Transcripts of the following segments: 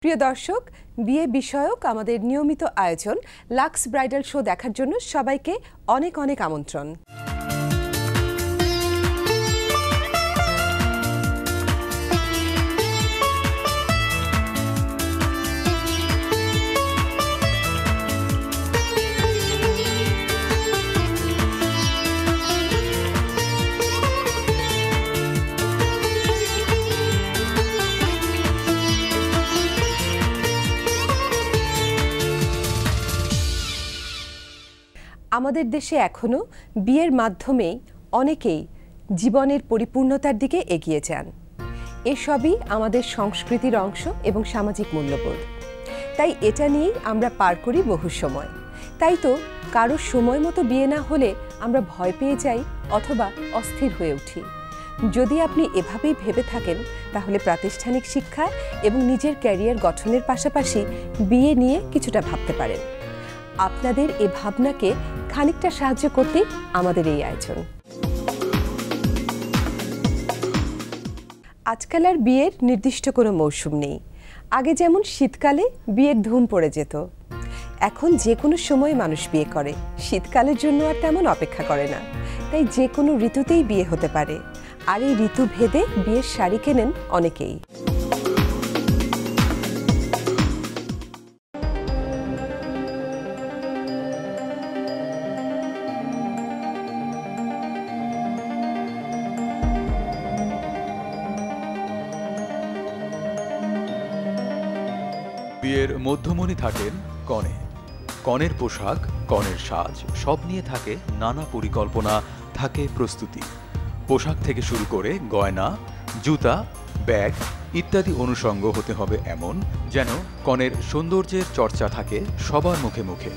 প্রিয় দর্শক, বিয়ে বিষয়ক আমাদের নিয়মিত আয়োজন লাক্স ব্রাইডাল শো দেখার জন্য সবাইকে অনেক অনেক আমন্ত্রণ। আমাদের দেশে এখনো বিয়ের মাধ্যমেই অনেকেই জীবনের পরিপূর্ণতার দিকে এগিয়ে যান। এসবই আমাদের সংস্কৃতির অংশ এবং সামাজিক মূল্যবোধ। তাই এটা নিয়েই আমরা পার করি বহু সময়। তাই তো কারো সময় মতো বিয়ে না হলে আমরা ভয় পেয়ে যাই অথবা অস্থির হয়ে উঠি। যদি আপনি এভাবেই ভেবে থাকেন তাহলে প্রাতিষ্ঠানিক শিক্ষা এবং নিজের ক্যারিয়ার গঠনের পাশাপাশি বিয়ে নিয়ে কিছুটা ভাবতে পারেন। আপনাদের এই ভাবনাকে খানিকটা সাহায্য করতে আমাদের এই আয়োজন। আজকাল আর বিয়ের নির্দিষ্ট কোনো মৌসুম নেই। আগে যেমন শীতকালে বিয়ের ধুম পড়ে যেত, এখন যে কোনো সময় মানুষ বিয়ে করে, শীতকালের জন্য আর তেমন অপেক্ষা করে না। তাই যে কোনো ঋতুতেই বিয়ে হতে পারে। আর এই ঋতু ভেদে বিয়ের শাড়ি কেনেন অনেকেই। বিয়ের মধ্যমণি থাকেন কনে। কনের পোশাক, কনের সাজ সব নিয়ে থাকে নানা পরিকল্পনা, থাকে প্রস্তুতি। পোশাক থেকে শুরু করে গয়না, জুতা, ব্যাগ ইত্যাদি অনুষঙ্গ হতে হবে এমন যেন কনের সৌন্দর্যের চর্চা থাকে সবার মুখে মুখে।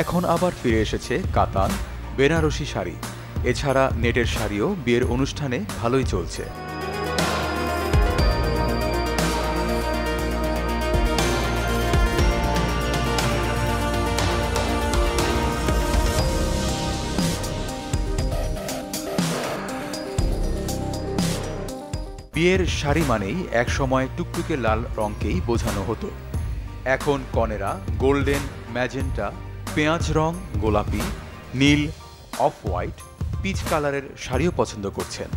এখন আবার ফিরে এসেছে কাতান, বেনারসি শাড়ি। এছাড়া নেটের শাড়িও বিয়ের অনুষ্ঠানে ভালোই চলছে। বিয়ের শাড়ি মানেই একসময় টুকটুকে লাল রঙকেই বোঝানো হতো। এখন কনেরা গোল্ডেন, ম্যাজেন্টা, পেঁয়াজ রং, গোলাপি, নীল, অফ হোয়াইট, পিচ কালারের শাড়িও পছন্দ করছেন।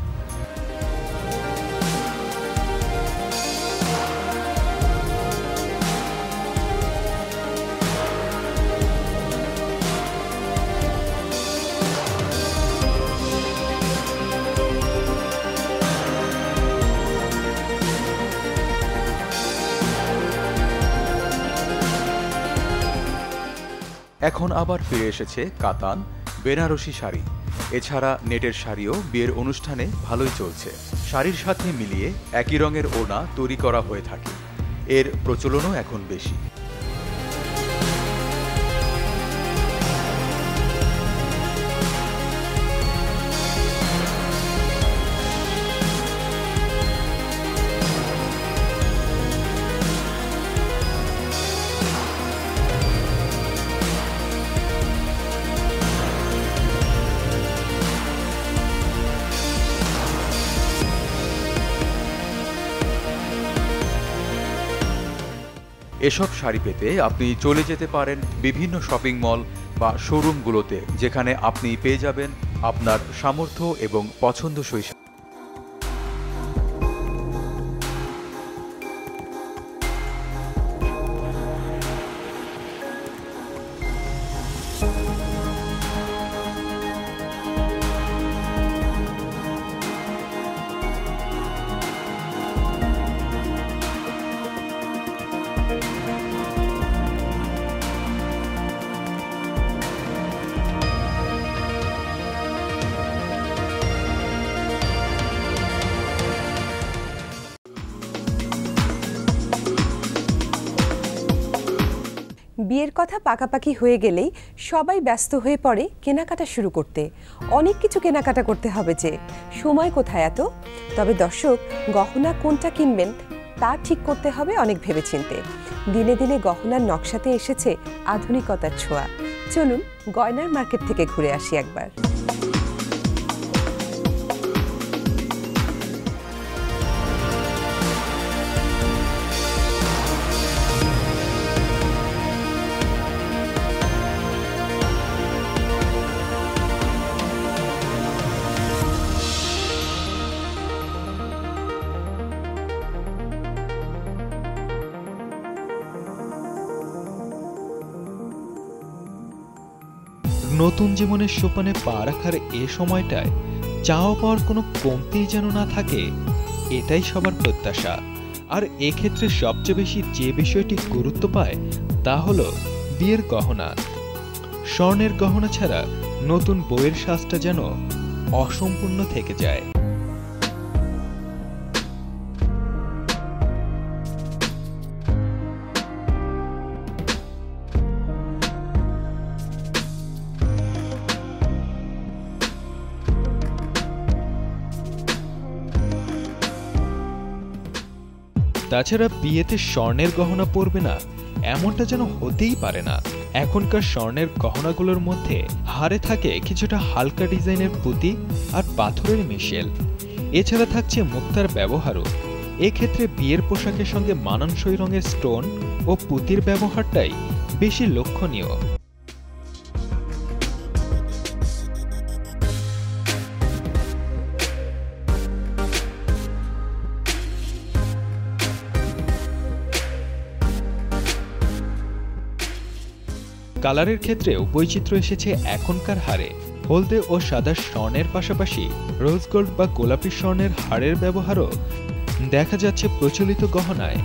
এখন আবার ফিরে এসেছে কাতান, বেনারসি শাড়ি। এছাড়া নেটের শাড়িও বিয়ের অনুষ্ঠানে ভালোই চলছে। শাড়ির সাথে মিলিয়ে একই রঙের ওড়না তৈরি করা হয়ে থাকে। এর প্রচলনও এখন বেশি। এসব শাড়ি পেতে আপনি চলে যেতে পারেন বিভিন্ন শপিং মল বা শোরুমগুলোতে, যেখানে আপনি পেয়ে যাবেন আপনার সামর্থ্য এবং পছন্দসই। বিয়ের কথা পাকাপাকি হয়ে গেলেই সবাই ব্যস্ত হয়ে পড়ে কেনাকাটা শুরু করতে। অনেক কিছু কেনাকাটা করতে হবে, যে সময় কোথায় এত। তবে দর্শক, গহনা কোনটা কিনবেন তা ঠিক করতে হবে অনেক ভেবেচিন্তে। দিনে দিনে গহনার নকশাতে এসেছে আধুনিকতার ছোঁয়া। চলুন গয়নার মার্কেট থেকে ঘুরে আসি একবার। নতুন জীবনের সোপানে পা রাখার এ সময়টায় চাওয়া পাওয়ার কোনো কমতিই যেন না থাকে, এটাই সবার প্রত্যাশা। আর এক্ষেত্রে সবচেয়ে বেশি যে বিষয়টি গুরুত্ব পায় তা হলো বিয়ের গহনা। স্বর্ণের গহনা ছাড়া নতুন বউয়ের সাজটা যেন অসম্পূর্ণ থেকে যায়। তাছাড়া বিয়েতে স্বর্ণের গহনা পরবে না এমনটা যেন হতেই পারে না। এখনকার স্বর্ণের গহনাগুলোর মধ্যে হারে থাকে কিছুটা হালকা ডিজাইনের পুঁতি আর পাথরের মিশেল। এছাড়া থাকছে মুক্তার ব্যবহারও। এক্ষেত্রে বিয়ের পোশাকের সঙ্গে মানানসই রঙের স্টোন ও পুঁতির ব্যবহারটাই বেশি লক্ষণীয়। কালারের ক্ষেত্রেও বৈচিত্র্য এসেছে এখনকার হারে। হলদে ও সাদা স্বর্ণের পাশাপাশি রোজ গোল্ড বা গোলাপি স্বর্ণের হারের ব্যবহারও দেখা যাচ্ছে প্রচলিত গহনায়।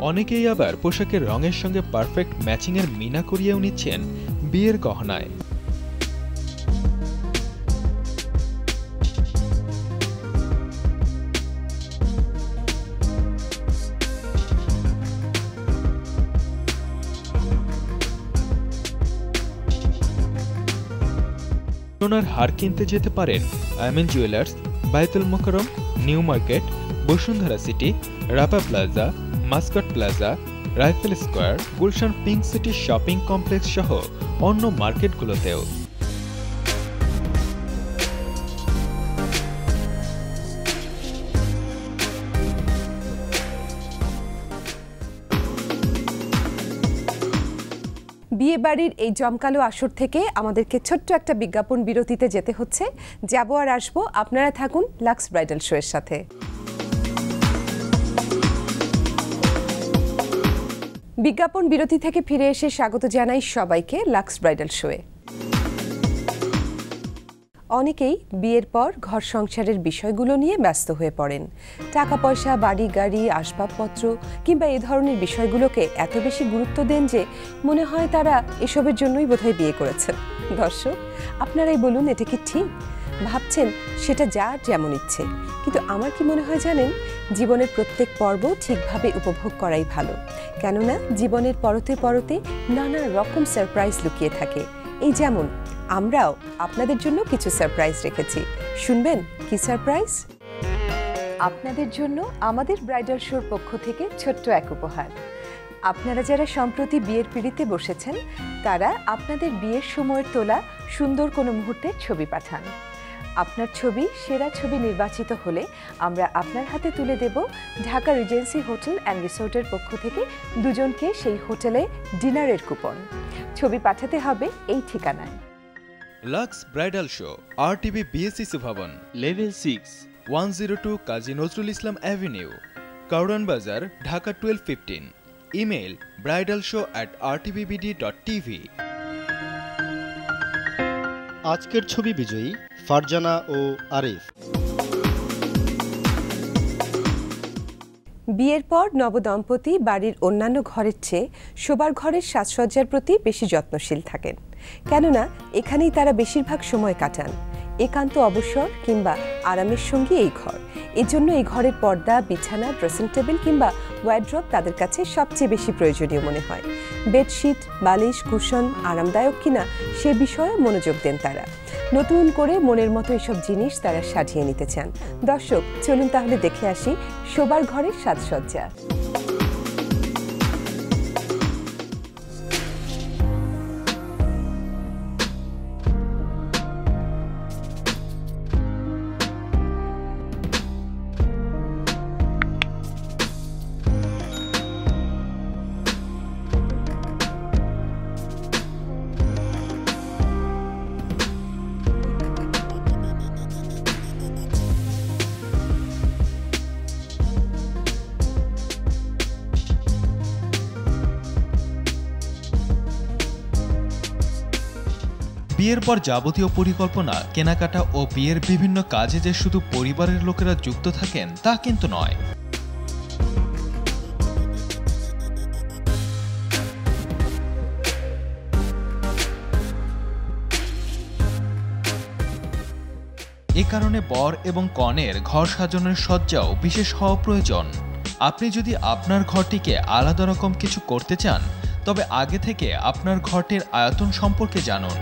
অনেকেই আবার পোশাকের রঙের সঙ্গে পারফেক্ট ম্যাচিংয়ের মিনা করিয়েও নিচ্ছেন বিয়ের গহনায়। সোনার হার কিনতে যেতে পারেন Amin jewellers, Baitul Mukarram, new market, Bashundhara city, Rapa plaza, Muscat plaza, rifle square, Gulshan pink city shopping complex সহ অন্য মার্কেটগুলোতেও। বিয়ে বাড়ির এই জমকালো আসর থেকে আমাদেরকে ছোট্ট একটা বিজ্ঞাপন বিরতিতে যেতে হচ্ছে। যাবো আর আসবো, আপনারা থাকুন লাক্স ব্রাইডাল শো এর সাথে। বিজ্ঞাপন বিরতি থেকে ফিরে এসে স্বাগত জানাই সবাইকে লাক্স ব্রাইডাল শোয়ে। অনেকেই বিয়ের পর ঘর সংসারের বিষয়গুলো নিয়ে ব্যস্ত হয়ে পড়েন। টাকা পয়সা, বাড়ি গাড়ি, আসবাবপত্র কিংবা এই ধরনের বিষয়গুলোকে এত বেশি গুরুত্ব দেন যে মনে হয় তারা এসবের জন্যই বোধহয় বিয়ে করেছেন। দর্শক, আপনারাই বলুন, এটা কি ঠিক? ভাবছেন সেটা যার যেমন ইচ্ছে, কিন্তু আমার কি মনে হয় জানেন, জীবনের প্রত্যেক পর্ব ঠিকভাবে উপভোগ করাই ভালো। কেননা জীবনের পরতে পরতে নানা রকম সারপ্রাইজ লুকিয়ে থাকে। এই যেমন আমরাও আপনাদের জন্য কিছু সারপ্রাইজ রেখেছি। শুনবেন কি সারপ্রাইজ? আপনাদের জন্য আমাদের ব্রাইডাল শোর পক্ষ থেকে ছোট্ট এক উপহার। আপনারা যারা সম্প্রতি বিয়ের পিঁড়িতে বসেছেন, তারা আপনাদের বিয়ের সময়ের তোলা সুন্দর কোনো মুহূর্তের ছবি পাঠান। আপনার ছবি সেরা ছবি নির্বাচিত হলে আমরা আপনার হাতে তুলে দেব ঢাকা রিজেন্সি হোটেল অ্যান্ড রিসোর্টের পক্ষ থেকে দুজনকে সেই হোটেলে ডিনারের কুপন। ছবি পাঠাতে হবে এই ঠিকানায়। Lux bridal show, RTV BSC Bhaban, level 6, 102 Kazi Nazrul Islam avenue, Kawran Bazar, Dhaka 1215। Email bridalshow@rtvbd.tv। আজকের ছবি বিজয়ী ফারজানা ও আরিফ। বিয়ের পর নবদম্পতি বাড়ির অন্যান্য ঘরের চেয়ে শোবার ঘরের সাজসজ্জার প্রতি বেশি যত্নশীল থাকেন। কেননা এখানেই তারা বেশিরভাগ সময় কাটান। একান্ত অবসর কিংবা আরামের সঙ্গী এই ঘর। এজন্য এই ঘরের পর্দা, বিছানা, ড্রেসিং টেবিল কিংবা ওয়ার্ড্রপ তাদের কাছে সবচেয়ে বেশি প্রয়োজনীয় মনে হয়। বেডশিট, বালিশ, কুশন আরামদায়ক কিনা সে বিষয়ে মনোযোগ দেন তারা। নতুন করে মনের মতো এসব জিনিস তারা সাজিয়ে নিতে চান। দর্শক, চলুন তাহলে দেখে আসি শোবার ঘরের সাজসজ্জা। বিয়ের পর যাবতীয় পরিকল্পনা, কেনাকাটা ও বিয়ের বিভিন্ন কাজে যে শুধু পরিবারের লোকেরা যুক্ত থাকেন তা কিন্তু নয়। এ কারণে বর এবং কনের ঘর সাজানোর সজ্জাও বিশেষ হওয়া প্রয়োজন। আপনি যদি আপনার ঘরটিকে আলাদা রকম কিছু করতে চান, তবে আগে থেকে আপনার ঘরটির আয়তন সম্পর্কে জানুন।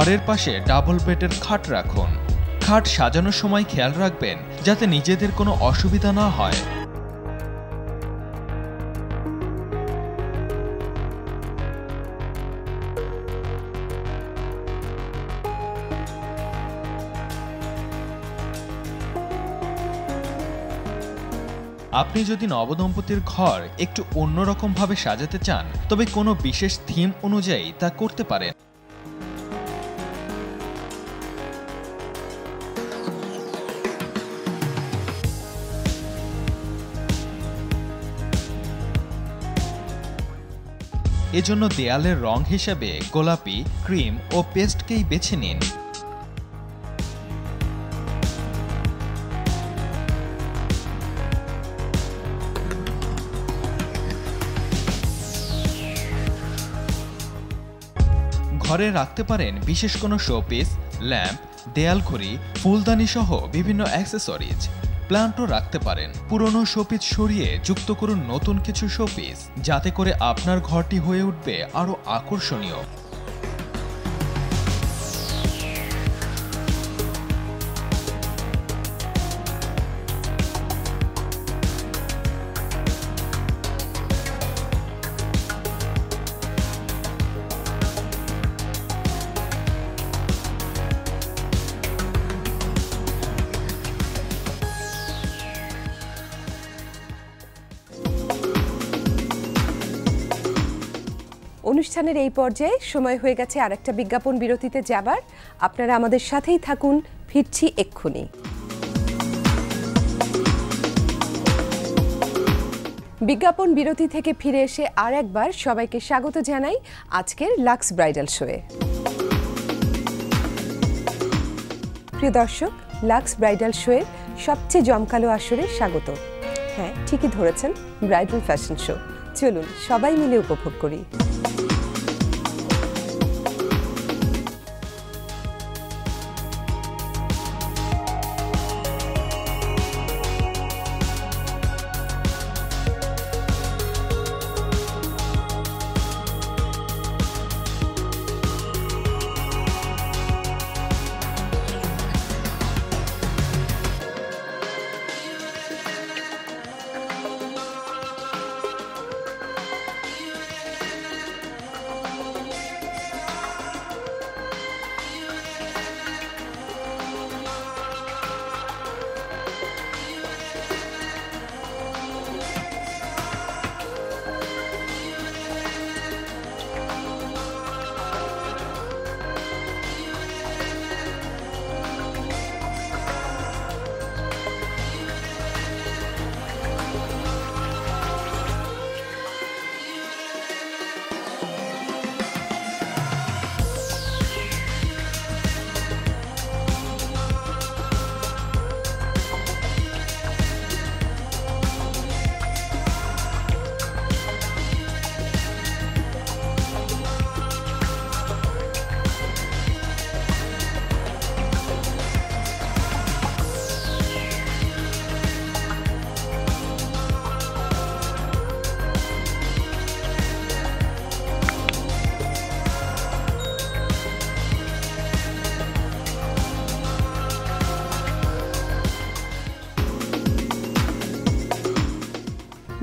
ঘরের পাশে ডাবল বেডের খাট রাখুন। খাট সাজানোর সময় খেয়াল রাখবেন যাতে নিজেদের কোনো অসুবিধা না হয়। আপনি যদি নবদম্পতির ঘর একটু অন্যরকম ভাবে সাজাতে চান, তবে কোনো বিশেষ থিম অনুযায়ী তা করতে পারেন। এজন্য দেয়ালের রং হিসেবে গোলাপি, ক্রিম ও পেস্টকেই বেছে নিন। ঘরে রাখতে পারেন বিশেষ কোনো শোপিস, ল্যাম্প, দেয়াল ঘড়ি, ফুলদানি সহ বিভিন্ন অ্যাক্সেসরিজ। প্ল্যান্টও রাখতে পারেন। পুরনো শোপিস সরিয়ে যুক্ত করুন নতুন কিছু শোপিস, যাতে করে আপনার ঘরটি হয়ে উঠবে আরও আকর্ষণীয়। অনুষ্ঠানের এই পর্যায়ে সময় হয়ে গেছে আরেকটা বিজ্ঞাপন বিরতিতে যাবার। আপনারা আমাদের সাথেই থাকুন, ফিরছি এক্ষুনি। বিজ্ঞাপন বিরতি থেকে ফিরে এসে আর একবার সবাইকে স্বাগত জানাই আজকের লাক্স ব্রাইডাল শোয়ে। প্রিয় দর্শক, লাক্স ব্রাইডাল শোয়ের সবচেয়ে জমকালো আসরে স্বাগত। হ্যাঁ, ঠিকই ধরেছেন, ব্রাইডাল ফ্যাশন শো। চলুন সবাই মিলে উপভোগ করি।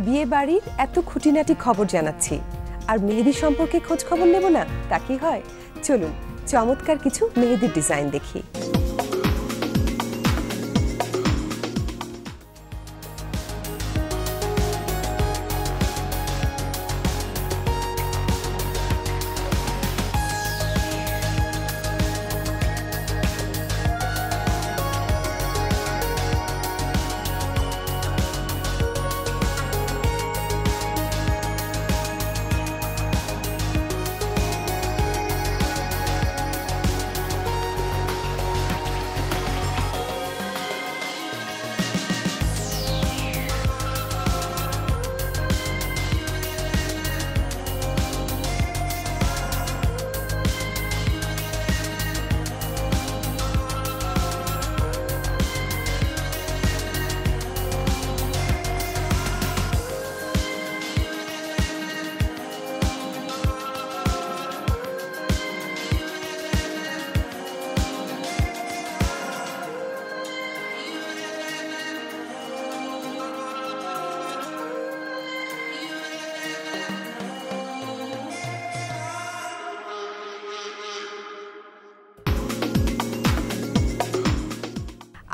বিয়ে বাড়ির এত খুঁটিনাটি খবর জানাচ্ছি, আর মেহেদি সম্পর্কে খোঁজ খবর নেব না, তা কি হয়? চলুন চমৎকার কিছু মেহেদির ডিজাইন দেখি।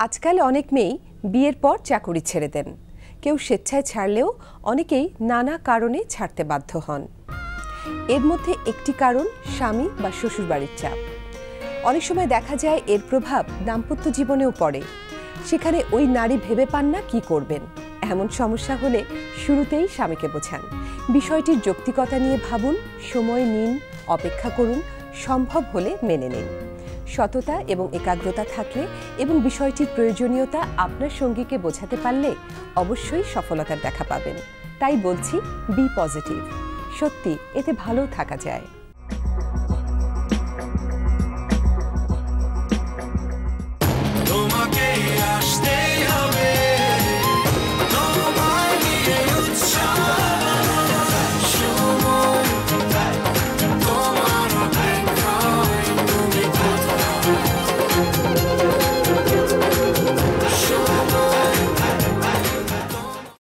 আজকাল অনেক মেয়েই বিয়ের পর চাকরি ছেড়ে দেন। কেউ স্বেচ্ছায় ছাড়লেও অনেকেই নানা কারণে ছাড়তে বাধ্য হন। এর মধ্যে একটি কারণ স্বামী বা শ্বশুরবাড়ির চাপ। অনেক সময় দেখা যায় এর প্রভাব দাম্পত্য জীবনেও পড়ে। সেখানে ওই নারী ভেবে পান না কি করবেন। এমন সমস্যা হলে শুরুতেই স্বামীকে বোঝান। বিষয়টির যৌক্তিকতা নিয়ে ভাবুন, সময় নিন, অপেক্ষা করুন, সম্ভব হলে মেনে নিন। সততা এবং একাগ্রতা থাকলে এবং বিষয়টির প্রয়োজনীয়তা আপনার সঙ্গীকে বোঝাতে পারলে অবশ্যই সফলতার দেখা পাবেন। তাই বলছি, বি পজিটিভ। সত্যি এতে ভালো থাকা যায়।